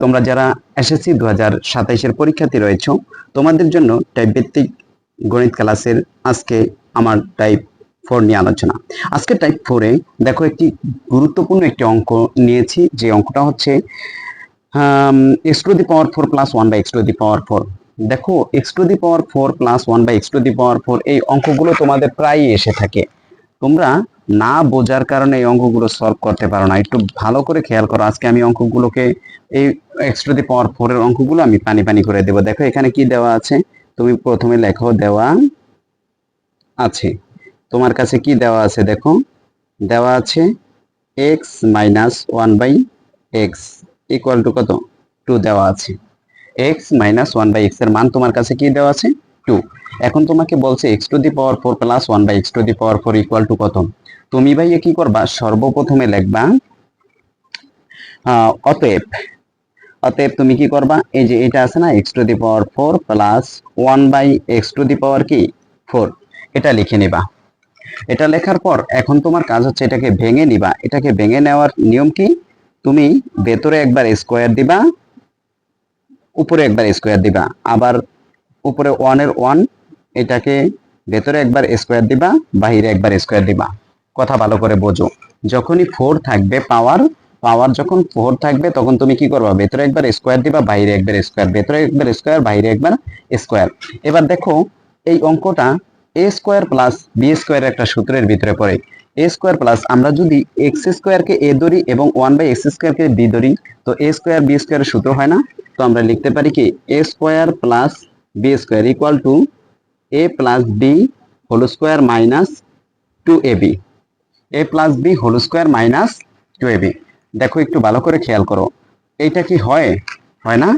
তোমরা যারা এসএসসি 2027 পরীক্ষার্থী রয়েছো, তোমাদের জন্য টাইপ ভিত্তিক গণিত ক্লাসের আজকে আমার টাইপ 4 নিয়ে আলোচনা। আজকে টাইপ 4-এ দেখো একটি গুরুত্বপূর্ণ একটি অঙ্ক নিয়েছি, যে অঙ্কটা হচ্ছে x to the power 4 plus 1 by x to the power 4। দেখো x to the power 4 plus 1 by x to the power 4 এই অঙ্কগুলো তোমাদের প্রায়ই এসে থাকে। তোমরা না বোঝার কারণে এই অঙ্কগুলো সলভ করতে পারো না। একটু ভালো করে খেয়াল করো। আজকে আমি অঙ্কগুলোকে এই x to the power 4 এর অঙ্কগুলো আমি পানি পানি করে দেব। দেখো এখানে কি দেওয়া আছে, তুমি প্রথমে লেখো দেওয়া আছে। তোমার কাছে কি দেওয়া আছে দেখো, দেওয়া আছে x minus 1 by x equal to কত, 2 দেওয়া আছে। x minus 1 by x এর মান তোমার কাছে কি দেওয়া আছে, 2। এখন তোমাকে বলছে x to the power 4 plus 1 by x to the power 4 equal to কত। তুমি ভাই কি করবা, সর্বপ্রথমে লিখবা অতএব। অতএব তুমি কি করবা, এই যে এটা আছে না x to the power 4 plus 1 by x to the power কি 4, এটা লিখে নিবা। এটা লেখার পর এখন তোমার কাজ হচ্ছে এটাকে ভেঙে নিবা। এটাকে ভেঙে নেওয়ার নিয়ম কি, তুমি ভেতরে একবার স্কয়ার দিবা, উপরে একবার স্কয়ার দিবা, আবার উপরে 1 এর 1, এটাকে ভেতরে একবার স্কয়ার দিবা, বাইরে একবার স্কয়ার দিবা। কথা ভালো করে বোঝো। যখনই 4 থাকবে পাওয়ার যখন 4 থাকবে তখন তুমি কি করবা, ভেতরে একবার স্কয়ার দিবা, বাইরে একবার স্কয়ার, ভেতরে একবার স্কয়ার, বাইরে একবার স্কয়ার। এবার দেখো এই অঙ্কটা a square plus b square একটা সূত্রের ভিতরে পড়ে। a স্কয়ার প্লাস, আমরা যদি x স্কয়ার কে a ধরি এবং 1 বাই x স্কয়ার কে b ধরি, তো a স্কয়ার b স্কয়ারের সূত্র হয় না। তো আমরা লিখতে পারি কি a square plus b square equal to a plus b whole square minus 2ab। a plus b whole square minus 2ab। দেখো একটু ভালো করে খেয়াল করো, এইটা কি হয়, হয় না।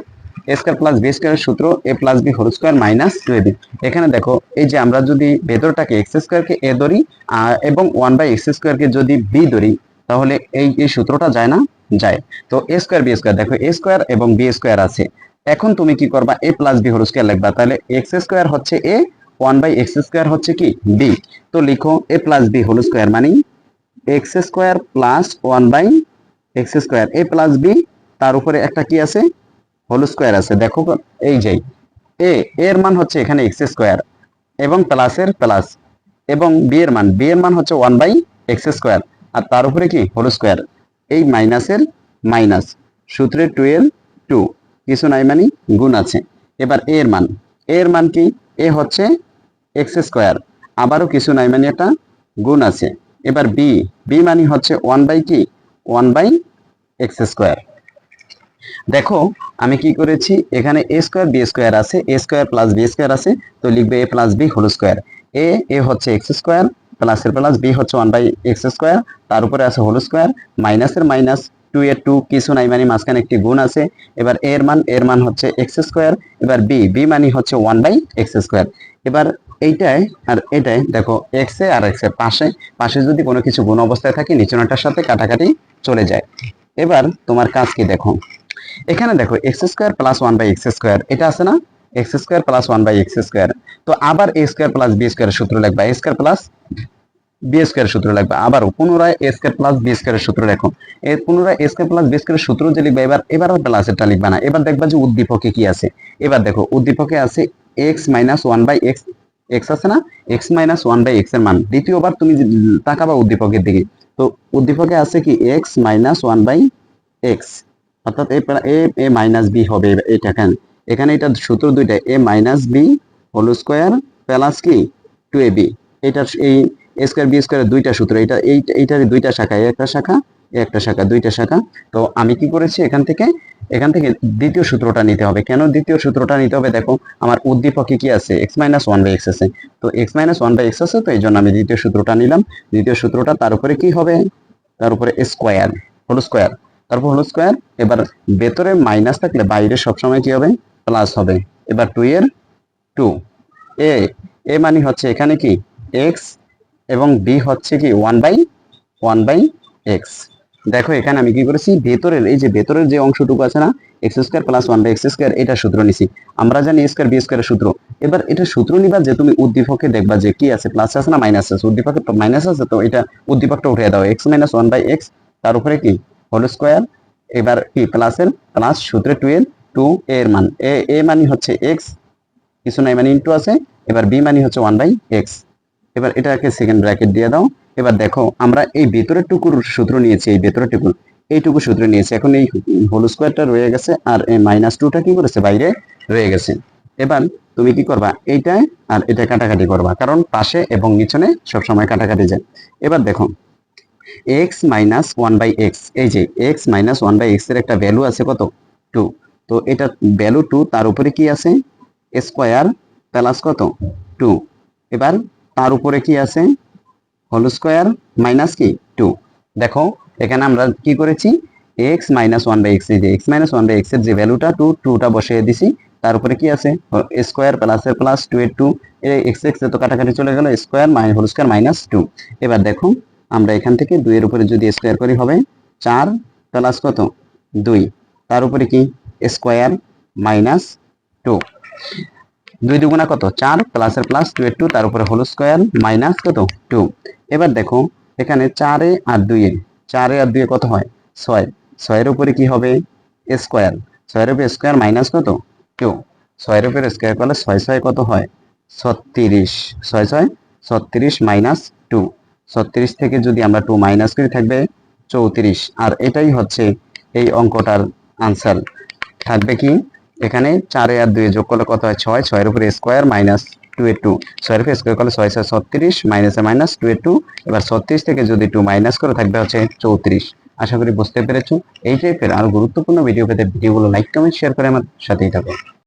a স্কয়ার প্লাস b স্কয়ারের সূত্র a plus b whole square minus 2ab। এখানে দেখো এই যে আমরা যদি ভেতরটাকে x স্কয়ার কে a ধরি এবং 1 বাই x স্কয়ার কে যদি b ধরি, তাহলে এই সূত্রটা যায় না, যায়। তো a স্কয়ার b স্কয়ার, দেখো a স্কয়ার এবং b স্কয়ার আছে। এখন তুমি কি করবা, a plus b whole square লিখবা। তাহলে x স্কয়ার হচ্ছে a, 1 বাই x স্কয়ার হচ্ছে কি b। তো লিখো a plus b whole square মানে x square plus 1 by x square, a plus b, তার উপরে একটা কি আছে, হোল স্কয়ার আছে। দেখো এই যে এর মান হচ্ছে এখানে x স্কয়ার এবং প্লাসের প্লাস, এবং b এর মান হচ্ছে 1 বাই x স্কয়ার, আর তার উপরে কি হোল স্কয়ার, এই মাইনাসের মাইনাস, সূত্রের 2 এর 2, কিছু নাই মানে গুণ আছে। এবার এর মান কি, a হচ্ছে x স্কয়ার, আবারও কিছু নাই মানে একটা গুণ আছে। এবার b মানে হচ্ছে 1 বাই কি 1 বাই x স্কয়ার। দেখো আমি কি করেছি, এখানে a স্কয়ার b স্কয়ার আছে, a square plus b square আছে, তো লিখবে a plus b whole square. a হচ্ছে x স্কয়ার, প্লাসের প্লাস, b হচ্ছে 1 বাই x স্কয়ার, তার উপরে আছে হোল স্কয়ার, মাইনাসের মাইনাস, 2 এর 2, কিছু নাই মানে মাঝখানে একটি গুণ আছে। এবার এর মান হচ্ছে x স্কয়ার। এবার b মানে হচ্ছে 1 বাই x স্কয়ার। এবার এইটাই আর এটাই দেখো, x এ আর x এর পাশে যদি কোনো কিছু গুণ অবস্থায় থাকে, নিচেরটার সাথে কাটাকাটি চলে যায়। এবার তোমার কাজ কি দেখো, এখানে দেখো x square plus 1 by x square, এটা আছে না, x square plus 1 by x square. তো আবার a স্কয়ার প্লাস b স্কয়ারের সূত্র লিখবা, a স্কয়ার প্লাস b স্কয়ারের সূত্র লিখবা, আবার পুনরায় a স্কয়ার প্লাস b স্কয়ারের সূত্র লেখো। এর পুনরায় a স্কয়ার প্লাস b স্কয়ারের সূত্র যে লিখবা, এবার আর প্লাসেরটা লিখবা না। এবার দেখবা যে উদ্দীপকে কি আছে। এবার দেখো উদ্দীপকে আছে x minus 1 by x, x আছে না, x মাইনাস 1 বাই x এর মান। দ্বিতীয়বার তুমি তাকাবা উদ্দীপকের দিকে, তো উদ্দীপকে আছে কি x মাইনাস 1 বাই x, অর্থাৎ a মাইনাস b হবে। এটা এখানে এটা সূত্র দুইটা, a minus b whole square plus কি 2ab। এটা এই a স্কয়ার b স্কয়ারের দুইটা সূত্র, এইটারই দুইটা শাখা, একটা শাখা দুইটা শাখা। তো আমি কি করেছি, এখান থেকে দ্বিতীয় সূত্রটা নিতে হবে। কেন দ্বিতীয় সূত্রটা নিতে হবে, দেখো আমার উদ্দীপকে কি আছে, x মাইনাস 1 বাই x আছে। তো x মাইনাস 1 বাই x আছে, তো এই জন্য আমি দ্বিতীয় সূত্রটা নিলাম। দ্বিতীয় সূত্রটা তার উপরে কি হবে, তার উপরে স্কয়ার, হোল স্কয়ার, তারপর হোল স্কয়ার। এবার ভেতরে মাইনাস থাকলে বাইরে সবসময় কি হবে, প্লাস হবে। এবার 2 এর 2, a মানে হচ্ছে এখানে কি x, এবং b হচ্ছে কি 1 বাই x। দেখো এখানে আমি কি করেছি, ভেতরের যে অংশটুকু আছে না, x square plus 1 by x square, এটা সূত্র নিছি। আমরা জানি a স্কয়ার b স্কয়ারের সূত্র। এবার এটা সূত্র নিবা যে তুমি উদ্দীপকে দেখবা যে কি আছে, প্লাস আছে না মাইনাস আছে। উদ্দীপকে মাইনাস আছে, তো এটা উদ্দীপকটা উঠিয়ে দাও, x মাইনাস 1 বাই x, তার উপরে কি হোল স্কয়ার, এবার কি প্লাস সূত্রে 2 এর 2 এর মান এ মানে হচ্ছে x, কিছু নাই মানে ইনটু আছে, এবার বি মানে হচ্ছে 1/x। এবার এটাকে সেকেন্ড ব্র্যাকেট দিয়ে দাও। এবার দেখো আমরা এই ভেতরের টুকুর সূত্র নিয়েছি, এই ভেতরের টুকু এইটুকু সূত্র নিয়েছি, এখন এই হোল স্কয়ারটা রয়ে গেছে আর এই -2টা কি করেছে বাইরে রয়ে গেছে। এবার তুমি কি করবা, এইটা আর এটা কাটাকাটি করবা, কারণ পাশে এবং নিচনে সবসময় কাটাকাটি যায়। এবার দেখো x মাইনাস 1/x, এই যে x মাইনাস 1/x এর একটা ভ্যালু আছে কত 2, তো এটা ভ্যালু 2, তার উপরে কি আছে স্কয়ার প্লাস কত 2, এবার তার উপরে কি আছে হোল স্কয়ার মাইনাস কি 2। দেখো এখানে আমরা কি করেছি x মাইনাস 1/x, এই যে x মাইনাস 1/x এর যে ভ্যালুটা 2, 2টা বসিয়ে দিছি, তার উপরে কি আছে স্কয়ার প্লাস এর প্লাস 2 এর 2, এই x x এ তো কাটাকাটি চলে গেল, square minus whole square minus 2। এবার দেখো আমরা এখান থেকে 2 এর উপরে যদি স্কয়ার করি হবে 4 প্লাস কত 2, তার উপরে কি স্কয়ার মাইনাস 2, 2 দুগুণা কত 4 প্লাস এর প্লাস 2 এর 2, তার উপরে হোল স্কয়ার মাইনাস কত 2। এবার দেখো এখানে 4 এ আর 2 এ, 4 এ আর 2 এ কত হয় 6, 6 এর উপরে কি হবে স্কয়ার, 6 এর উপরে স্কয়ার মাইনাস কত 2, 6 এর উপরে স্কয়ার করলে 6 6 কত হয় 36, 6 6 36 মাইনাস 2, 36 থেকে যদি আমরা 2 মাইনাস করি থাকবে 34, আর এটাই হচ্ছে এই অঙ্কটার আনসার। থাকবে কি এখানে 4 আর 2 যোগ করলে কত হয় 6, 6 এর উপরে স্কয়ার মাইনাস 2 এর 2, 6 এর উপরে স্কয়ার করলে 6 6 36 মাইনাস এ মাইনাস 2 এর 2, এবার 36 থেকে যদি 2 মাইনাস করে থাকবে হচ্ছে 34। আশা করি বুঝতে পেরেছো। এই টাইপের আরো গুরুত্বপূর্ণ ভিডিও পেতে ভিডিওগুলো লাইক কমেন্ট শেয়ার করে আমার সাথেই থাকো।